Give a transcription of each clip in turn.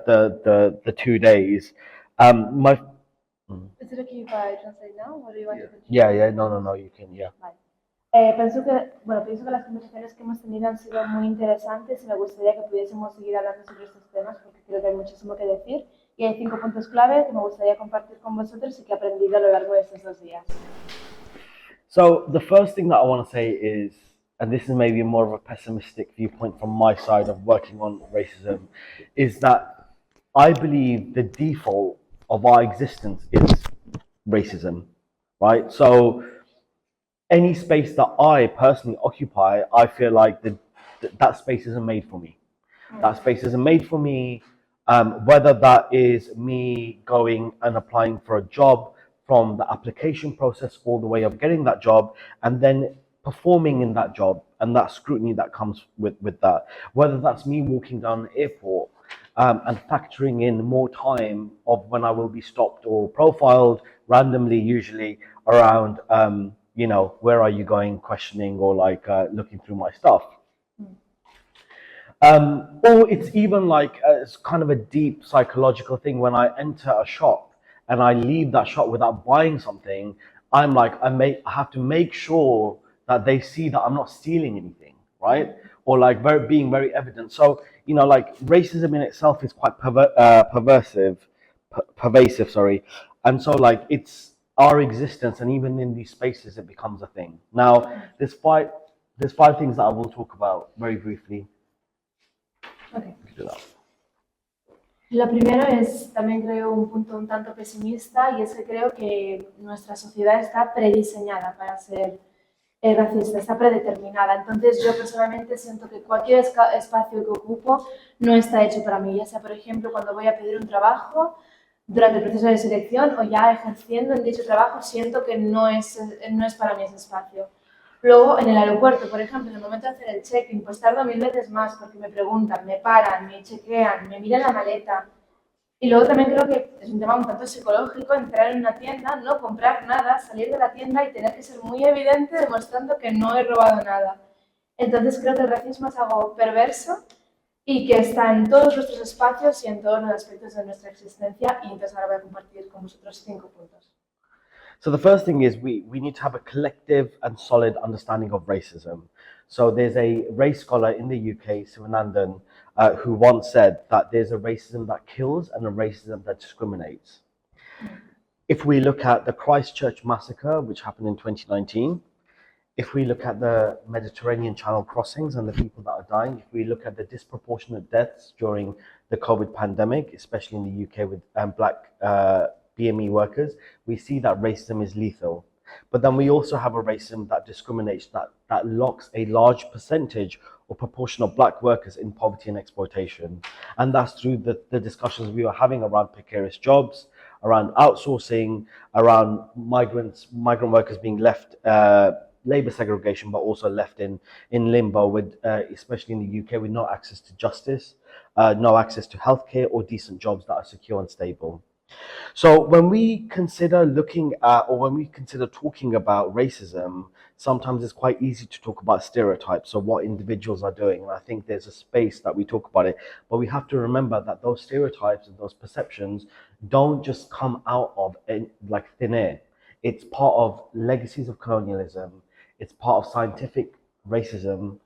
the 2 days. My Is it okay if I translate now, or do you want to continue? yeah, no, you can, yeah. Vale. Pienso que las conversaciones que hemos tenido han sido muy interesantes y me gustaría que pudiésemos seguir hablando sobre estos temas porque creo que hay muchísimo que decir y hay 5 puntos clave que me gustaría compartir con vosotros y que he aprendido a lo largo de estos 2 días. So the first thing that I want to say is, and this is maybe more of a pessimistic viewpoint from my side of working on racism, is that I believe the default of our existence is racism, right? So any space that I personally occupy, I feel like that space isn't made for me. That space isn't made for me, whether that is me going and applying for a job, from the application process all the way of getting that job, and then performing in that job and that scrutiny that comes with that. Whether that's me walking down the airport and factoring in more time of when I will be stopped or profiled randomly, usually around, where are you going, questioning, or like looking through my stuff. Or it's even like it's kind of a deep psychological thing. When I enter a shop and I leave that shop without buying something, I'm like, I have to make sure that they see that I'm not stealing anything, right? Or like being very evident. So, like racism in itself is quite pervasive, sorry. And so like it's our existence, and even in these spaces, it becomes a thing. Now, there's 5 things that I will talk about very briefly. Okay. Lo primero es, también creo, un punto un tanto pesimista, y es que creo que nuestra sociedad está prediseñada para ser racista, está predeterminada. Entonces yo personalmente siento que cualquier espacio que ocupo no está hecho para mí, ya sea, por ejemplo, cuando voy a pedir un trabajo, durante el proceso de selección o ya ejerciendo en dicho trabajo, siento que no es para mí ese espacio. Luego, en el aeropuerto, por ejemplo, en el momento de hacer el check-in, pues tardo 1000 veces más porque me preguntan, me paran, me chequean, me miran la maleta. Y luego también creo que es un tema un tanto psicológico entrar en una tienda, no comprar nada, salir de la tienda y tener que ser muy evidente demostrando que no he robado nada. Entonces creo que el racismo es algo perverso y que está en todos nuestros espacios y en todos los aspectos de nuestra existencia, y entonces ahora voy a compartir con vosotros 5 puntos. So the first thing is we need to have a collective and solid understanding of racism. So there's a race scholar in the UK, Sivanandan, who once said that there's a racism that kills and a racism that discriminates. If we look at the Christchurch massacre, which happened in 2019, if we look at the Mediterranean Channel crossings and the people that are dying, if we look at the disproportionate deaths during the COVID pandemic, especially in the UK with black BME workers, we see that racism is lethal. But then we also have a racism that discriminates, that locks a large percentage or proportion of black workers in poverty and exploitation. And that's through the discussions we were having around precarious jobs, around outsourcing, around migrant workers being left labour segregation, but also left in limbo, with especially in the UK, with no access to justice, no access to healthcare or decent jobs that are secure and stable. So when we consider looking at, or when we consider talking about racism, sometimes it's quite easy to talk about stereotypes, so what individuals are doing. And I think there's a space that we talk about it, but we have to remember that those stereotypes and those perceptions don't just come out of like thin air. It's part of legacies of colonialism. It's part of scientific racism,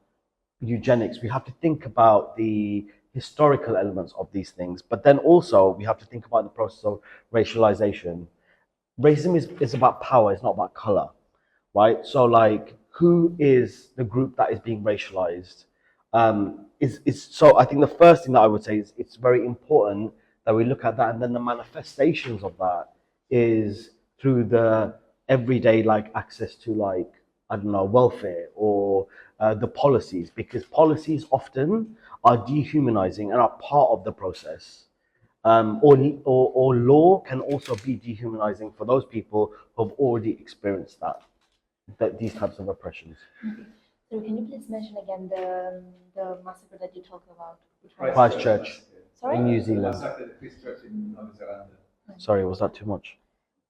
eugenics. We have to think about the historical elements of these things, but then also we have to think about the process of racialization. Racism is about power, it's not about color, right? So like, who is the group that is being racialized? So I think the first thing that I would say is it's very important that we look at that, and then the manifestations of that is through the everyday, like access to, like, I don't know, welfare, or the policies, because policies often are dehumanizing and are part of the process. Or law can also be dehumanizing for those people who have already experienced these types of oppressions. Okay. So can you please mention again the massacre that you talked about? Christchurch. Sorry? In New Zealand. Christchurch in New Zealand. Sorry, was that too much?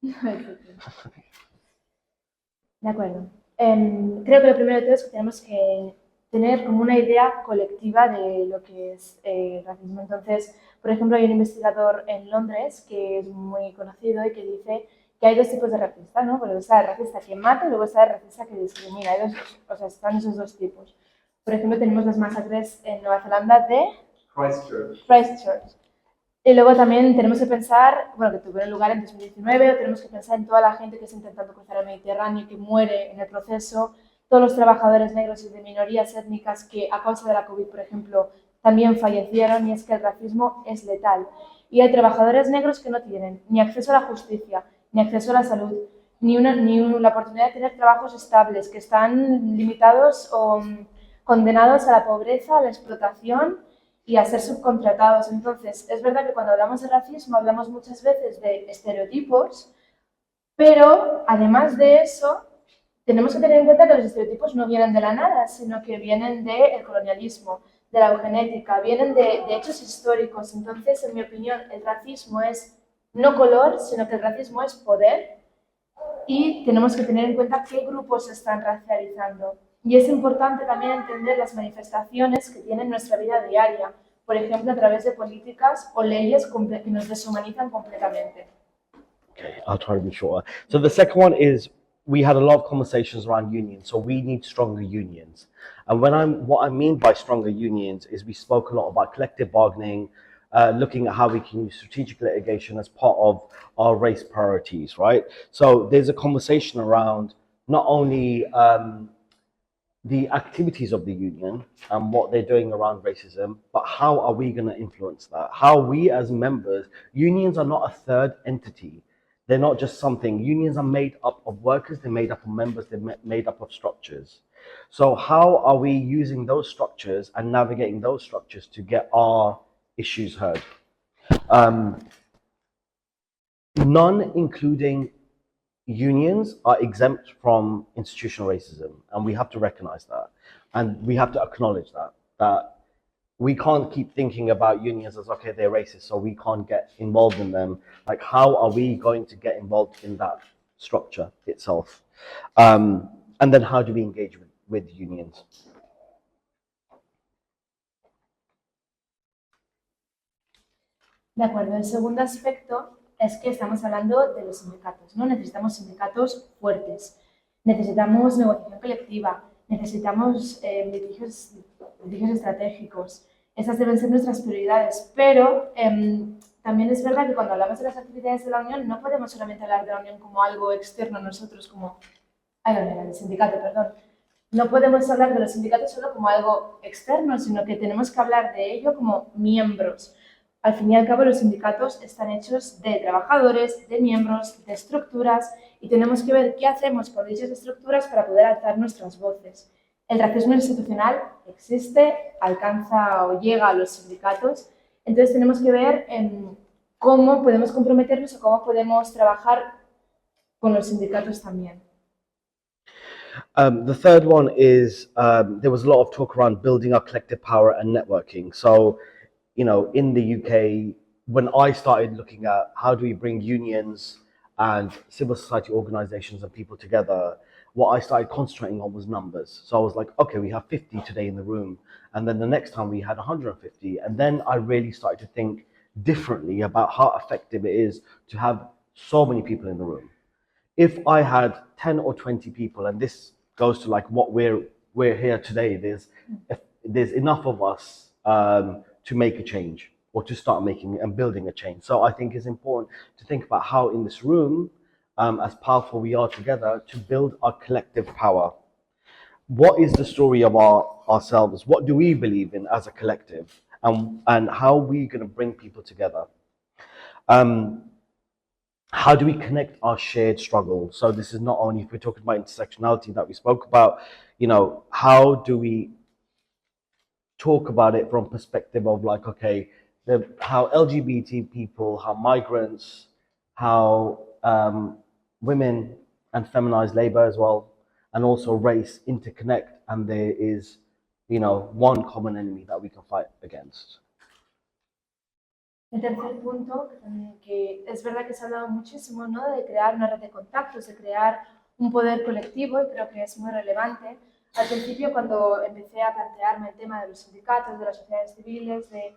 De acuerdo. Creo que lo primero de todo es que tenemos que tener como una idea colectiva de lo que es racismo. Entonces, Por ejemplo, hay un investigador en Londres que es muy conocido y que dice que hay dos tipos de racista, ¿no? Porque está el racista que mata y luego está el racista que discrimina. Hay dos, o sea, están esos dos tipos. Por ejemplo, tenemos las masacres en Nueva Zelanda de Christchurch. Y luego también tenemos que pensar, bueno, que tuvieron lugar en 2019, o tenemos que pensar en toda la gente que está intentando cruzar el Mediterráneo y que muere en el proceso, todos los trabajadores negros y de minorías étnicas que a causa de la COVID, por ejemplo, también fallecieron, y es que el racismo es letal. Y hay trabajadores negros que no tienen ni acceso a la justicia, ni acceso a la salud, ni la oportunidad de tener trabajos estables, que están limitados o condenados a la pobreza, a la explotación y a ser subcontratados. Entonces, es verdad que cuando hablamos de racismo hablamos muchas veces de estereotipos, pero además de eso, tenemos que tener en cuenta que los estereotipos no vienen de la nada, sino que vienen del colonialismo, de la eugenética, vienen de hechos históricos. Entonces, en mi opinión, el racismo es no color, sino que el racismo es poder, y tenemos que tener en cuenta qué grupos se están racializando. Y es importante también entender las manifestaciones que tiene en nuestra vida diaria, por ejemplo, a través de políticas o leyes que nos deshumanizan completamente. Okay, I'll try to be shorter. So the second one is we had a lot of conversations around unions, so we need stronger unions. And what I mean by stronger unions is we spoke a lot about collective bargaining, looking at how we can use strategic litigation as part of our race priorities, right? So there's a conversation around not only the activities of the union and what they're doing around racism, but how are we going to influence that? How we as members, unions are not a third entity. They're not just something. Unions are made up of workers, they're made up of members, they're made up of structures. So how are we using those structures and navigating those structures to get our issues heard? None, including unions, are exempt from institutional racism, and we have to recognize that, and we have to acknowledge that we can't keep thinking about unions as, okay, they're racist, so we can't get involved in them. Like, how are we going to get involved in that structure itself? And then how do we engage with unions? De acuerdo, el segundo aspecto es que estamos hablando de los sindicatos, ¿no? Necesitamos sindicatos fuertes, necesitamos negociación colectiva, necesitamos litigios estratégicos. Esas deben ser nuestras prioridades, pero también es verdad que cuando hablamos de las actividades de la Unión no podemos solamente hablar de la Unión como algo externo a nosotros, como... del sindicato, perdón. No podemos hablar de los sindicatos solo como algo externo, sino que tenemos que hablar de ello como miembros. Al fin y al cabo, los sindicatos están hechos de trabajadores, de miembros, de estructuras, y tenemos que ver qué hacemos con dichas estructuras para poder alzar nuestras voces. El racismo institucional existe, alcanza o llega a los sindicatos, entonces tenemos que ver cómo podemos comprometernos o cómo podemos trabajar con los sindicatos también. The third one is there was a lot of talk around building our collective power and networking. So, you know, in the UK, when I started looking at how do we bring unions and civil society organizations and people together, what I started concentrating on was numbers. So I was like, okay, we have 50 today in the room. And then the next time we had 150. And then I really started to think differently about how effective it is to have so many people in the room. If I had 10 or 20 people, and this goes to like what we're here today, there's enough of us to make a change or to start making and building a change. So I think it's important to think about how in this room, as powerful we are together, to build our collective power. What is the story of ourselves? What do we believe in as a collective? And how are we going to bring people together? How do we connect our shared struggle? So this is not only if we're talking about intersectionality that we spoke about, you know, how do we talk about it from perspective of like, okay, how LGBT people, how migrants, how women and feminized labor as well, and also race interconnect, and there is, you know, one common enemy that we can fight against. El tercer punto, que es verdad que se ha hablado muchísimo, ¿no?, de crear una red de contactos, de crear un poder colectivo, y creo que es muy relevante. Al principio, cuando empecé a plantearme el tema de los sindicatos, de las sociedades civiles, de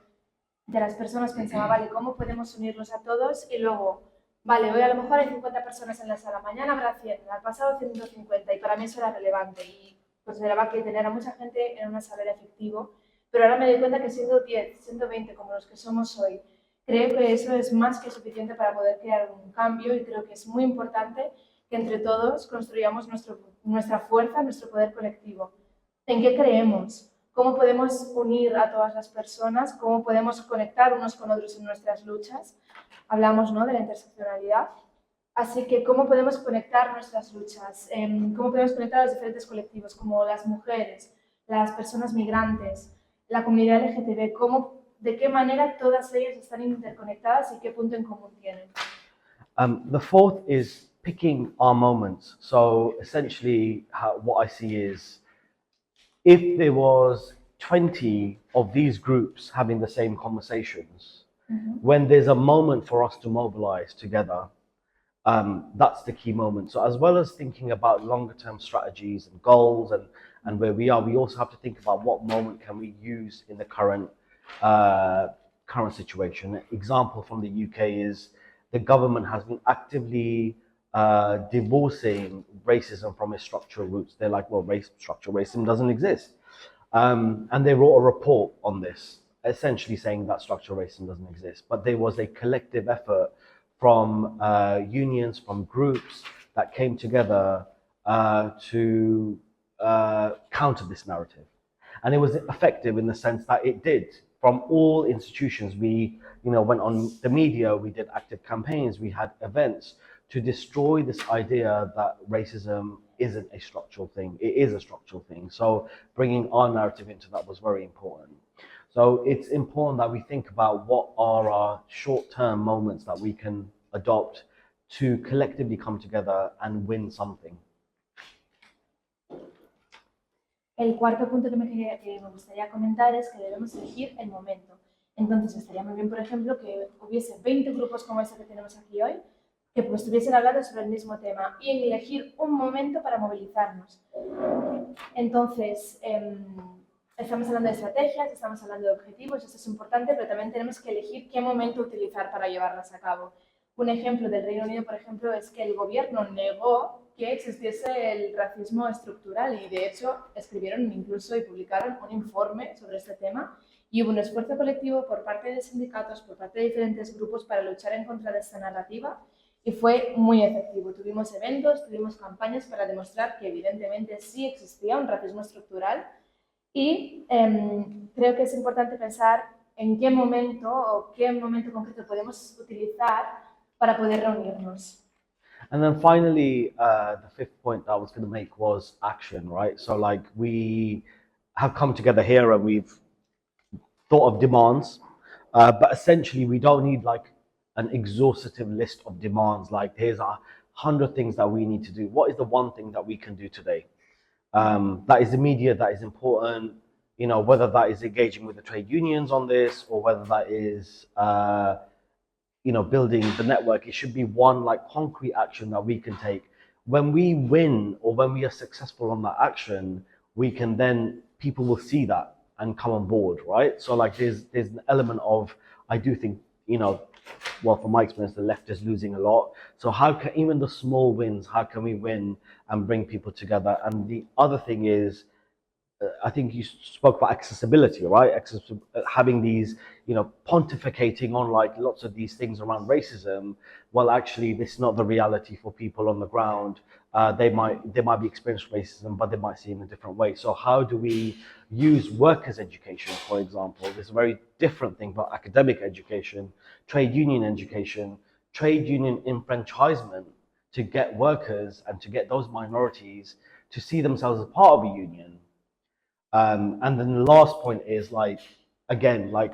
de las personas pensaba, vale, ¿cómo podemos unirnos a todos? Y luego, vale, hoy a lo mejor hay 50 personas en la sala, mañana habrá 100, al pasado 150, y para mí eso era relevante. Y consideraba que tener a mucha gente en una sala era efectivo, pero ahora me doy cuenta que siendo 10, 120 como los que somos hoy, creo que eso es más que suficiente para poder crear un cambio y creo que es muy importante que entre todos construyamos nuestra fuerza, nuestro poder colectivo. ¿En qué creemos? ¿Cómo podemos unir a todas las personas? ¿Cómo podemos conectar unos con otros en nuestras luchas? Hablamos, ¿no?, de la interseccionalidad. Así que, ¿cómo podemos conectar nuestras luchas? ¿Cómo podemos conectar a los diferentes colectivos, como las mujeres, las personas migrantes, la comunidad LGTB? ¿De qué manera todas ellas están interconectadas y qué punto en común tienen? The fourth is picking our moments. So essentially, what I see is if there was 20 of these groups having the same conversations, when there's a moment for us to mobilize together, that's the key moment. So as well as thinking about longer term strategies and goals and where we are, we also have to think about what moment can we use in the current situation. An example from the UK is the government has been actively divorcing racism from its structural roots. They're like, well, structural racism doesn't exist. And they wrote a report on this, essentially saying that structural racism doesn't exist. But there was a collective effort from unions, from groups that came together to counter this narrative. And it was effective in the sense that it did. From all institutions, we went on the media, we did active campaigns, we had events to destroy this idea that racism isn't a structural thing. It is a structural thing. So bringing our narrative into that was very important. So it's important that we think about what are our short-term moments that we can adopt to collectively come together and win something. El cuarto punto que me gustaría comentar es que debemos elegir el momento. Entonces, estaría muy bien, por ejemplo, que hubiese 20 grupos como este que tenemos aquí hoy, que pues estuviesen hablando sobre el mismo tema y elegir un momento para movilizarnos. Entonces, estamos hablando de estrategias, estamos hablando de objetivos, eso es importante, pero también tenemos que elegir qué momento utilizar para llevarlas a cabo. Un ejemplo del Reino Unido, por ejemplo, es que el gobierno negó que existiese el racismo estructural y, de hecho, escribieron incluso y publicaron un informe sobre este tema y hubo un esfuerzo colectivo por parte de sindicatos, por parte de diferentes grupos para luchar en contra de esta narrativa y fue muy efectivo. Tuvimos eventos, tuvimos campañas para demostrar que evidentemente sí existía un racismo estructural y creo que es importante pensar en qué momento o qué momento concreto podemos utilizar para poder reunirnos. And then finally, the fifth point that I was going to make was action, right? So like we have come together here and we've thought of demands, but essentially we don't need like an exhaustive list of demands. Like here's 100 things that we need to do. What is the one thing that we can do today? That is immediate, that is important, whether that is engaging with the trade unions on this or whether that is building the network. It should be one like concrete action that we can take. When we win or when we are successful on that action, people will see that and come on board, right? So like there's an element of, I do think, well, from my experience, the left is losing a lot. So how can, even the small wins, how can we win and bring people together? And the other thing is, I think you spoke about accessibility, right? Having these, pontificating on like lots of these things around racism. Well, actually, this is not the reality for people on the ground. They might be experiencing racism, but they might see it in a different way. So how do we use workers' education, for example? This is a very different thing, but academic education, trade union education, trade union enfranchisement to get workers and to get those minorities to see themselves as part of a union. And then the last point is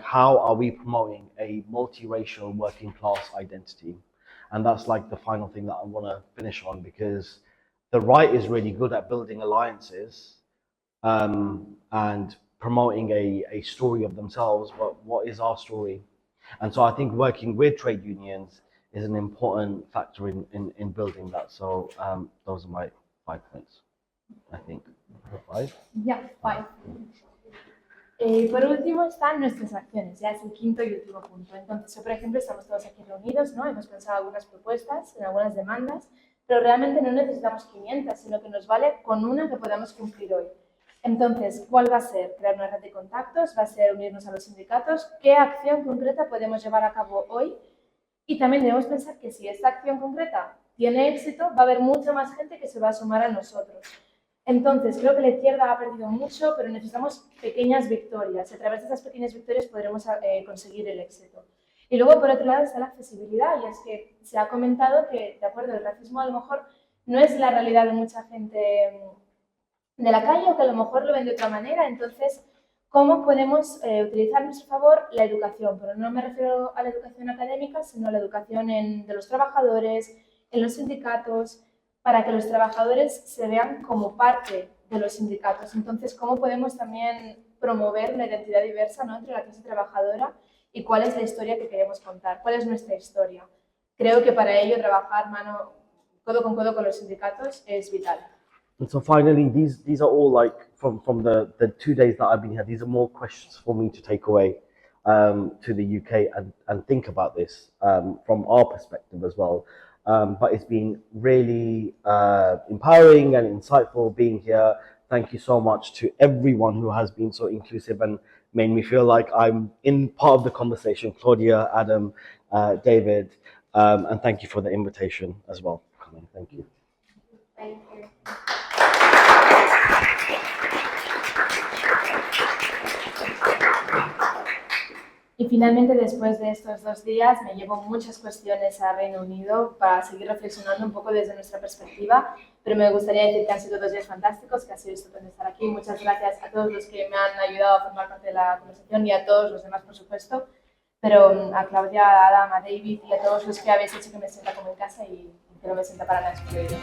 how are we promoting a multiracial working class identity? And that's like the final thing that I want to finish on, because the right is really good at building alliances and promoting a story of themselves, but what is our story? And so I think working with trade unions is an important factor in building that. So those are my 5 points, I think. 5? Yeah, 5. Y por último están nuestras acciones, ya es el quinto y último punto. Entonces, yo, por ejemplo, estamos todos aquí reunidos, ¿no? Hemos pensado algunas propuestas, en algunas demandas, pero realmente no necesitamos 500, sino que nos vale con una que podamos cumplir hoy. Entonces, ¿cuál va a ser? Crear una red de contactos, va a ser unirnos a los sindicatos. ¿Qué acción concreta podemos llevar a cabo hoy? Y también debemos pensar que si esta acción concreta tiene éxito, va a haber mucha más gente que se va a sumar a nosotros. Entonces, creo que la izquierda ha perdido mucho, pero necesitamos pequeñas victorias. A través de esas pequeñas victorias podremos conseguir el éxito. Y luego, por otro lado, está la accesibilidad, y es que se ha comentado que, de acuerdo, el racismo a lo mejor no es la realidad de mucha gente de la calle o que a lo mejor lo ven de otra manera. Entonces, ¿cómo podemos utilizar a nuestro favor la educación? Pero no me refiero a la educación académica, sino a la educación de los trabajadores, en los sindicatos, para que los trabajadores se vean como parte de los sindicatos. Entonces, ¿cómo podemos también promover una identidad diversa, ¿no?, entre la clase trabajadora y cuál es la historia que queremos contar? ¿Cuál es nuestra historia? Creo que para ello trabajar codo con los sindicatos es vital. And so finally, these are all like from the 2 days that I've been here. These are more questions for me to take away to the UK and think about this from our perspective as well. But it's been really empowering and insightful being here. Thank you so much to everyone who has been so inclusive and made me feel like I'm in part of the conversation. Claudia, Adam, David, and thank you for the invitation as well. Thank you. Thank you. Y finalmente, después de estos 2 días, me llevo muchas cuestiones a Reino Unido para seguir reflexionando un poco desde nuestra perspectiva, pero me gustaría decir que han sido 2 días fantásticos, que ha sido estupendo estar aquí. Muchas gracias a todos los que me han ayudado a formar parte de la conversación y a todos los demás, por supuesto, pero a Claudia, a Adam, a David y a todos los que habéis hecho que me sienta como en casa y que no me sienta para nada excluido.